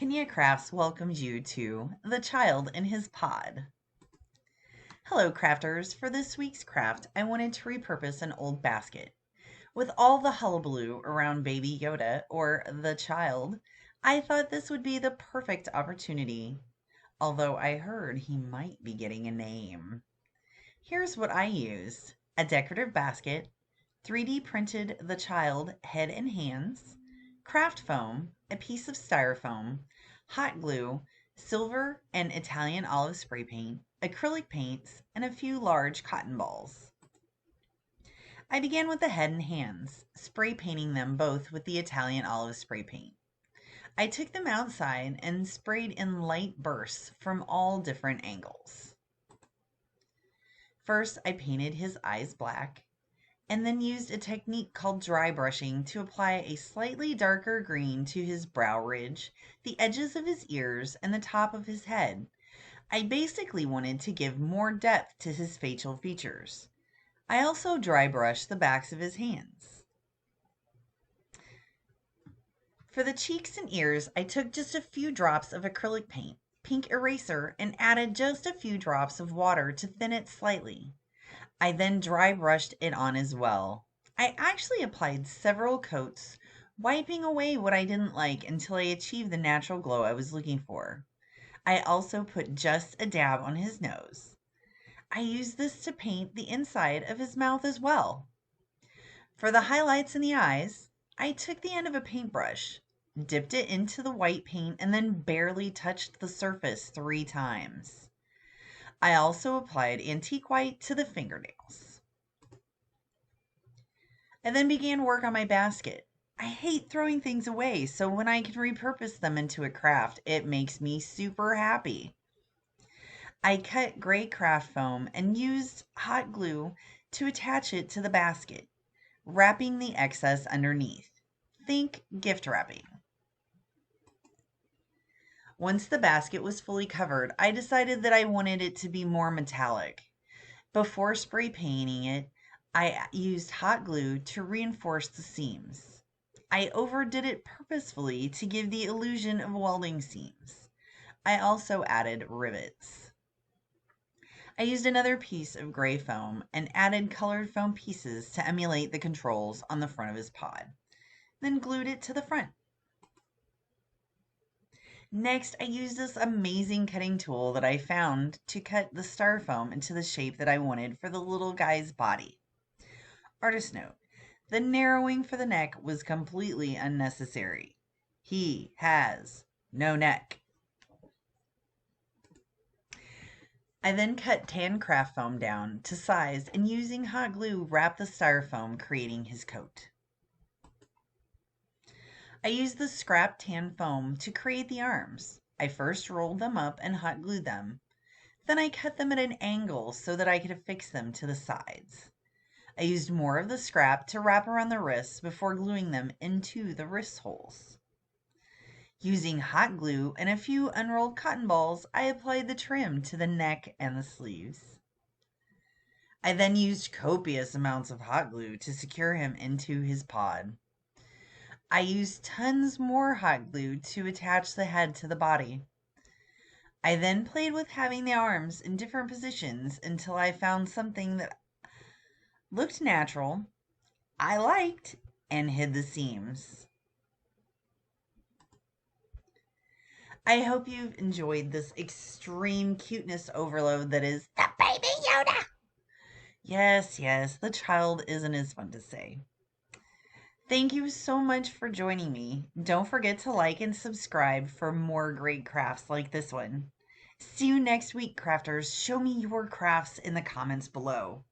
Krafts welcomes you to The Child in His Pod. Hello, crafters. For this week's craft, I wanted to repurpose an old basket. With all the hullabaloo around Baby Yoda, or the child, I thought this would be the perfect opportunity. Although I heard he might be getting a name. Here's what I used: a decorative basket, 3D printed the child head and hands, craft foam, a piece of styrofoam, hot glue, silver and Italian olive spray paint, acrylic paints, and a few large cotton balls. I began with the head and hands, spray painting them both with the Italian olive spray paint. I took them outside and sprayed in light bursts from all different angles. First, I painted his eyes black, and then used a technique called dry brushing to apply a slightly darker green to his brow ridge, the edges of his ears, and the top of his head. I basically wanted to give more depth to his facial features. I also dry brushed the backs of his hands. For the cheeks and ears, I took just a few drops of acrylic paint, pink eraser, and added just a few drops of water to thin it slightly. I then dry brushed it on as well. I actually applied several coats, wiping away what I didn't like until I achieved the natural glow I was looking for. I also put just a dab on his nose. I used this to paint the inside of his mouth as well. For the highlights in the eyes, I took the end of a paintbrush, dipped it into the white paint, and then barely touched the surface 3 times. I also applied antique white to the fingernails. I then began work on my basket. I hate throwing things away, so when I can repurpose them into a craft, it makes me super happy. I cut gray craft foam and used hot glue to attach it to the basket, wrapping the excess underneath. Think gift wrapping. Once the basket was fully covered, I decided that I wanted it to be more metallic. Before spray painting it, I used hot glue to reinforce the seams. I overdid it purposefully to give the illusion of welding seams. I also added rivets. I used another piece of gray foam and added colored foam pieces to emulate the controls on the front of his pod, then glued it to the front. Next, I used this amazing cutting tool that I found to cut the styrofoam into the shape that I wanted for the little guy's body. Artist note: the narrowing for the neck was completely unnecessary. He has no neck. I then cut tan craft foam down to size and using hot glue wrapped the styrofoam, creating his coat. I used the scrap tan foam to create the arms. I first rolled them up and hot glued them. Then I cut them at an angle so that I could affix them to the sides. I used more of the scrap to wrap around the wrists before gluing them into the wrist holes. Using hot glue and a few unrolled cotton balls, I applied the trim to the neck and the sleeves. I then used copious amounts of hot glue to secure him into his pod. I used tons more hot glue to attach the head to the body. I then played with having the arms in different positions until I found something that looked natural, I liked, and hid the seams. I hope you've enjoyed this extreme cuteness overload that is the Baby Yoda. Yes, the child isn't as fun to say. Thank you so much for joining me. Don't forget to like and subscribe for more great crafts like this one. See you next week, crafters. Show me your crafts in the comments below.